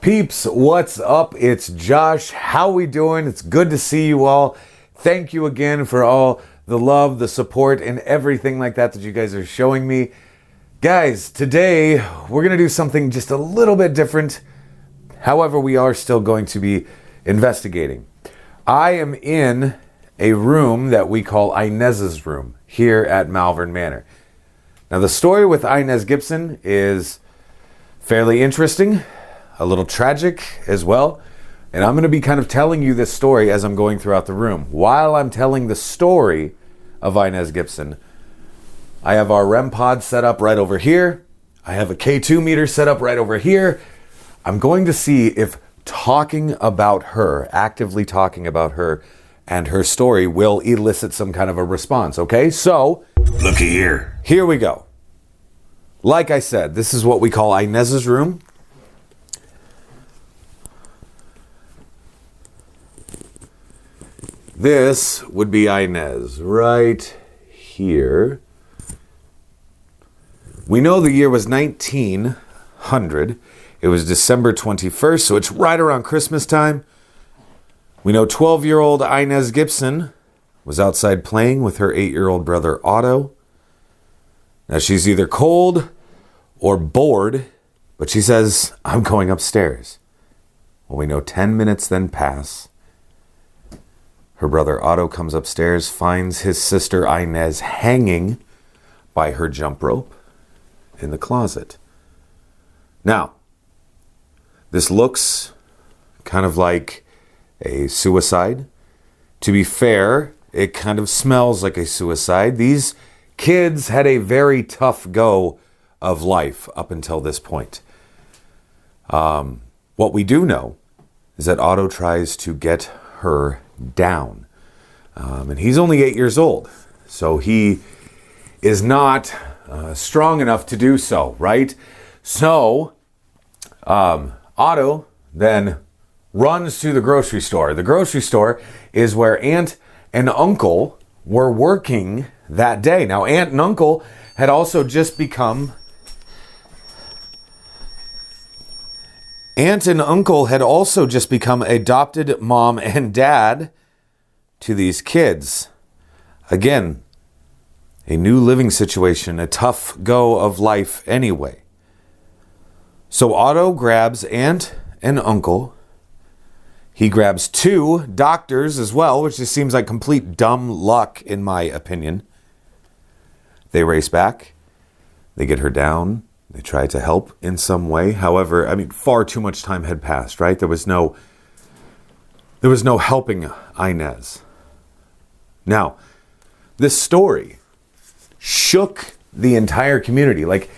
Peeps, what's up? It's Josh. How we doing? It's good to see you all. Thank you again for all the love, the support, and everything like that you guys are showing me. Guys, today we're going to do something just a little bit different. However, we are still going to be investigating. I am in a room that we call Inez's room here at Malvern Manor. Now, the story with Inez Gibson is fairly interesting, a little tragic as well. And I'm going to be kind of telling you this story as I'm going throughout the room. While I'm telling the story of Inez Gibson, I have our REM pod set up right over here. I have a K2 meter set up right over here. I'm going to see if talking about her, actively talking about her and her story will elicit some kind of a response, okay? So, looky here. Here we go. Like I said, this is what we call Inez's room. This would be Inez right here. We know the year was 1900. It was December 21st, so it's right around Christmas time. We know 12-year-old Inez Gibson was outside playing with her 8-year-old brother Otto. Now she's either cold or bored, but she says, "I'm going upstairs." Well, we know 10 minutes then pass. Her brother Otto comes upstairs, finds his sister Inez hanging by her jump rope in the closet. Now, this looks kind of like a suicide. To be fair, it kind of smells like a suicide. These kids had a very tough go of life up until this point. What we do know is that Otto tries to get her down. And he's only 8 years old, so he is not strong enough to do so, right? So Otto then runs to the grocery store. The grocery store is where Aunt and Uncle were working that day. Now, Aunt and Uncle had also just become adopted mom and dad to these kids. Again, a new living situation, a tough go of life anyway. So Otto grabs Aunt and Uncle. He grabs 2 doctors as well, which just seems like complete dumb luck in my opinion. They race back. They get her down. They try to help in some way. However, far too much time had passed, right? There was no helping Inez. Now, this story shook the entire community. Like,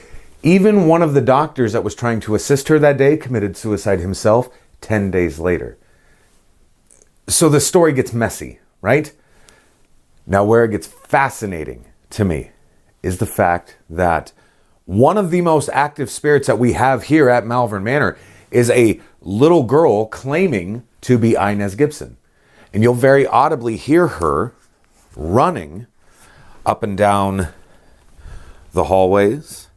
even one of the doctors that was trying to assist her that day committed suicide himself 10 days later. So the story gets messy, right? Now, where it gets fascinating to me is the fact that one of the most active spirits that we have here at Malvern Manor is a little girl claiming to be Inez Gibson. And you'll very audibly hear her running up and down the hallways.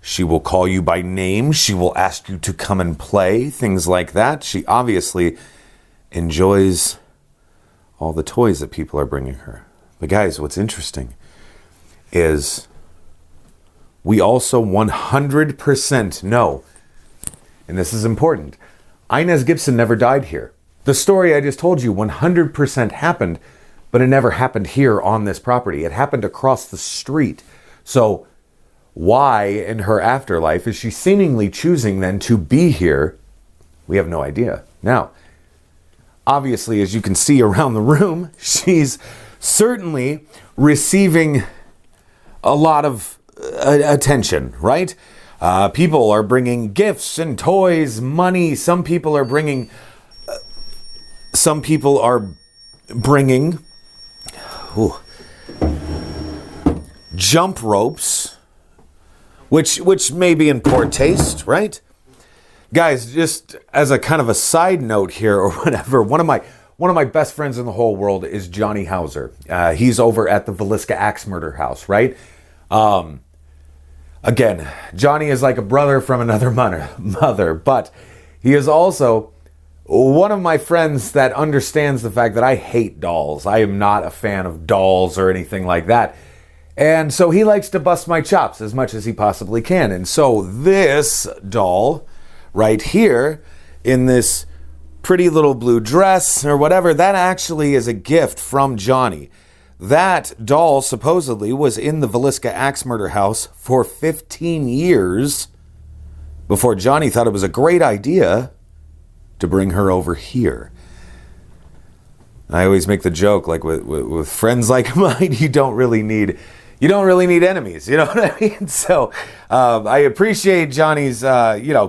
She will call you by name. She will ask you to come and play, things like that. She obviously enjoys all the toys that people are bringing her. But guys, what's interesting is we also 100% know, and this is important, Inez Gibson never died here. The story I just told you 100% happened, but it never happened here on this property. It happened across the street. So why in her afterlife is she seemingly choosing then to be here? We have no idea. Now, obviously, as you can see around the room, she's certainly receiving a lot of attention, right? People are bringing gifts and toys, money. Some people are bringing jump ropes, which may be in poor taste, right? Guys, just as a kind of a side note here or whatever, one of my best friends in the whole world is Johnny Hauser. He's over at the Villisca Axe Murder House, right? Again, Johnny is like a brother from another mother, but he is also one of my friends that understands the fact that I hate dolls. I am not a fan of dolls or anything like that. And so he likes to bust my chops as much as he possibly can. And so this doll right here in this pretty little blue dress or whatever, that actually is a gift from Johnny. That doll supposedly was in the Villisca axe murder house for 15 years before Johnny thought it was a great idea to bring her over here. I always make the joke, like with friends like mine, you don't really need enemies. You know what I mean? So I appreciate Johnny's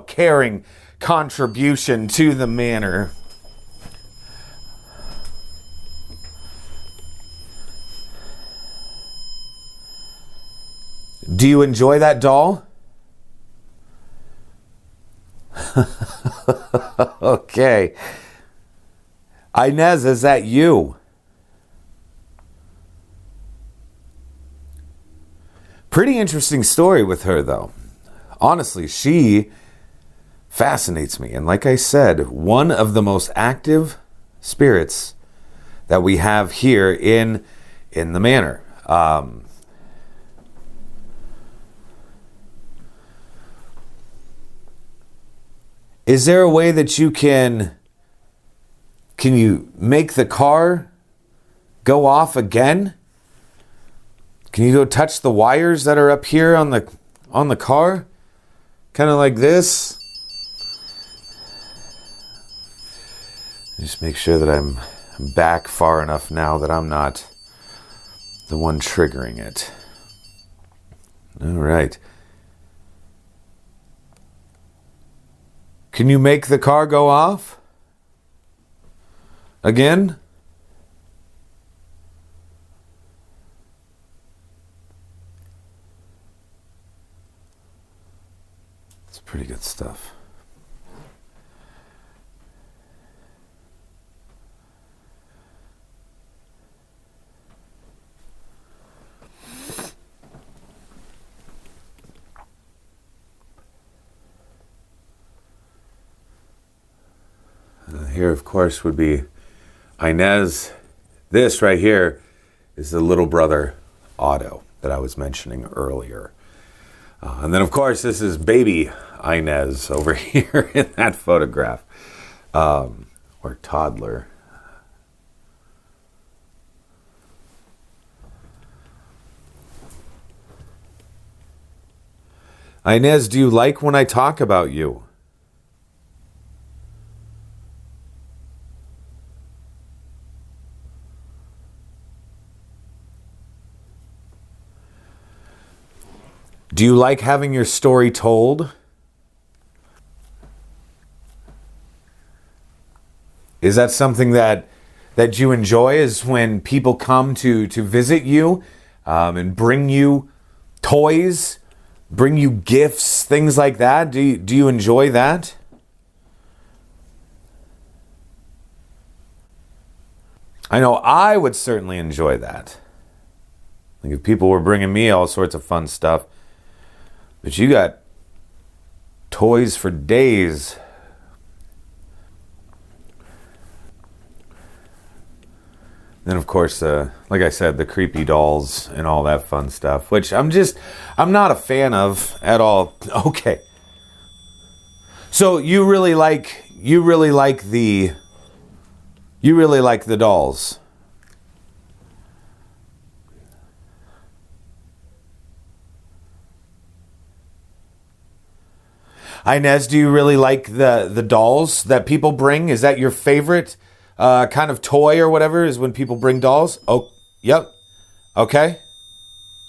caring contribution to the manor. Do you enjoy that doll? Okay. Inez, is that you? Pretty interesting story with her, though. Honestly, she fascinates me. And like I said, one of the most active spirits that we have here in the manor. Is there a way that you can you make the car go off again? Can you go touch the wires that are up here on the car? Kind of like this. Just make sure that I'm back far enough now that I'm not the one triggering it. All right. Can you make the car go off? Again? It's pretty good stuff. Here, of course, would be Inez. This right here is the little brother, Otto, that I was mentioning earlier. And then, of course, this is baby Inez over here in that photograph. Or toddler. Inez, do you like when I talk about you? Do you like having your story told? Is that something that you enjoy, is when people come to visit you and bring you toys, bring you gifts, things like that? Do you enjoy that? I know I would certainly enjoy that. Like if people were bringing me all sorts of fun stuff. But you got toys for days. Then, of course, like I said, the creepy dolls and all that fun stuff, which I'm not a fan of at all. Okay. So you really like the dolls. Inez, do you really like the dolls that people bring? Is that your favorite kind of toy or whatever, is when people bring dolls? Oh, yep. Okay.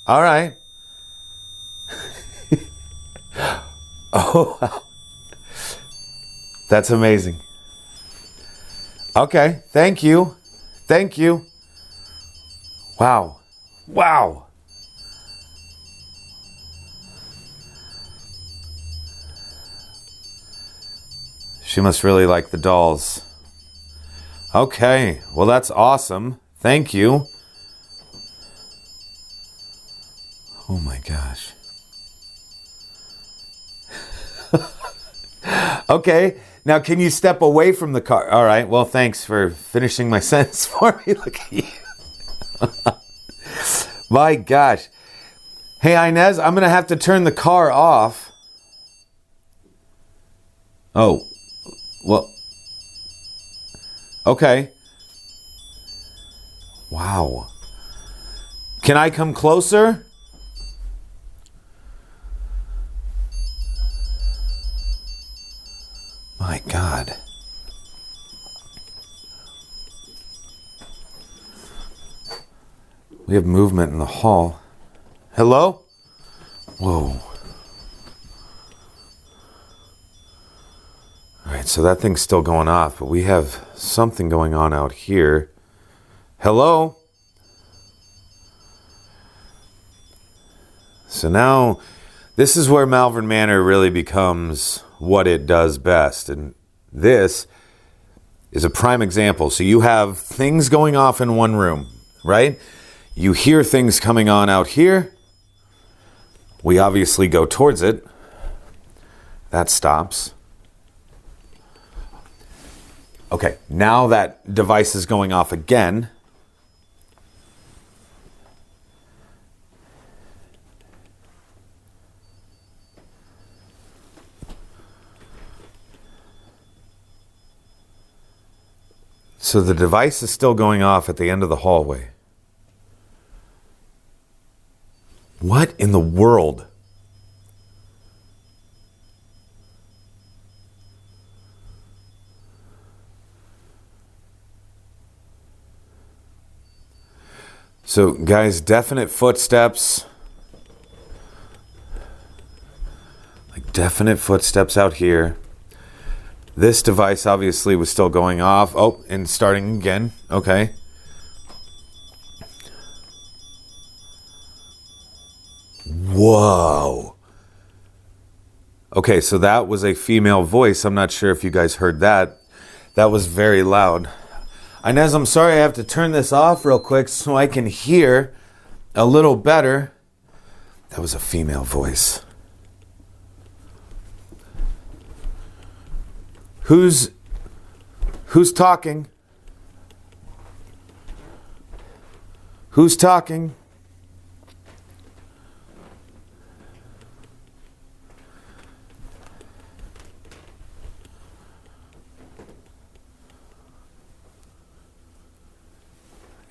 All right. Oh, wow. That's amazing. Okay. Thank you. Thank you. Wow. Wow. She must really like the dolls. Okay, well that's awesome. Thank you. Oh my gosh. Okay, Now, can you step away from the car? All right. Well, thanks for finishing my sentence for me. Look at you. My gosh. Hey, Inez, I'm going to have to turn the car off. Oh, well. Okay. Wow. Can I come closer? My God. We have movement in the hall. Hello? Whoa. All right, so that thing's still going off, but we have something going on out here. Hello? So now, this is where Malvern Manor really becomes what it does best. And this is a prime example. So you have things going off in one room, right? You hear things coming on out here. We obviously go towards it. That stops. Okay, now that device is going off again. So the device is still going off at the end of the hallway. What in the world? So, guys, definite footsteps. Like definite footsteps out here. This device obviously was still going off. Oh, and starting again. Okay. Whoa. Okay, so that was a female voice. I'm not sure if you guys heard that. That was very loud. Inez, I'm sorry I have to turn this off real quick so I can hear a little better. That was a female voice. Who's talking? Who's talking?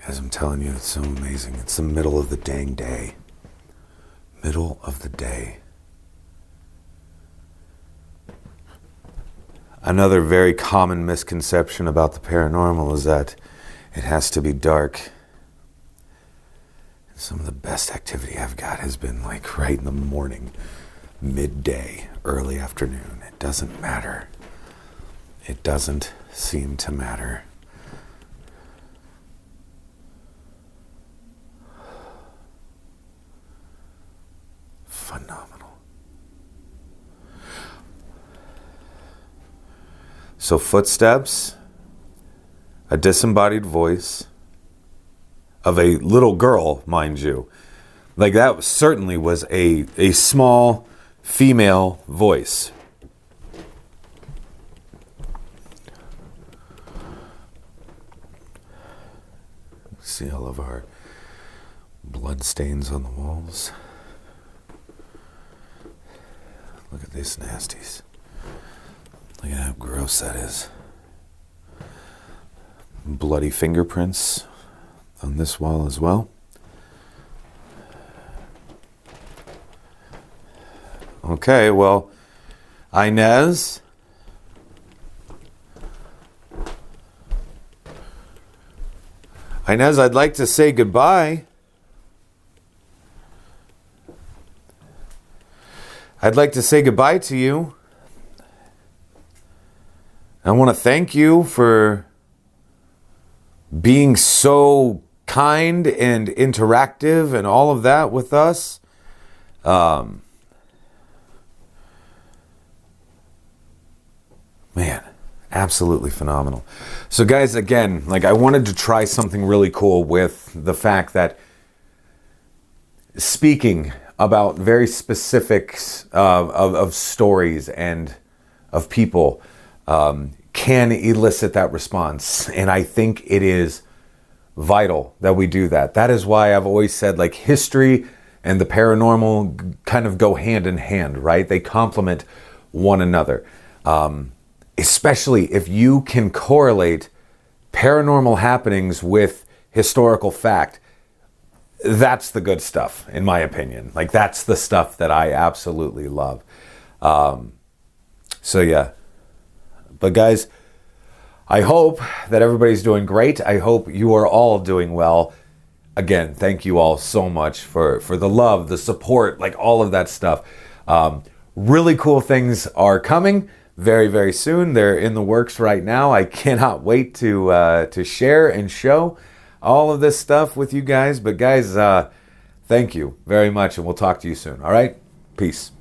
Guys, I'm telling you, it's so amazing. It's the middle of the dang day. Middle of the day. Another very common misconception about the paranormal is that it has to be dark. Some of the best activity I've got has been like right in the morning, midday, early afternoon. It doesn't matter. It doesn't seem to matter. Phenomenal. So footsteps, a disembodied voice of a little girl, mind you. Like that certainly was a small female voice. See all of our blood stains on the walls. Look at these nasties. Look at how gross that is. Bloody fingerprints on this wall as well. Okay, well, Inez. Inez, I'd like to say goodbye. I'd like to say goodbye to you. I want to thank you for being so kind and interactive and all of that with us. Man, absolutely phenomenal. So guys, again, like I wanted to try something really cool with the fact that speaking about very specifics of stories and of people, can elicit that response. And I think it is vital that we do that. That is why I've always said, like, history and the paranormal kind of go hand in hand, right? They complement one another. Especially if you can correlate paranormal happenings with historical fact. That's the good stuff, in my opinion. Like, that's the stuff that I absolutely love. So yeah. But guys, I hope that everybody's doing great. I hope you are all doing well. Again, thank you all so much for the love, the support, like all of that stuff. Really cool things are coming very, very soon. They're in the works right now. I cannot wait to share and show all of this stuff with you guys. But guys, thank you very much, and we'll talk to you soon. All right? Peace.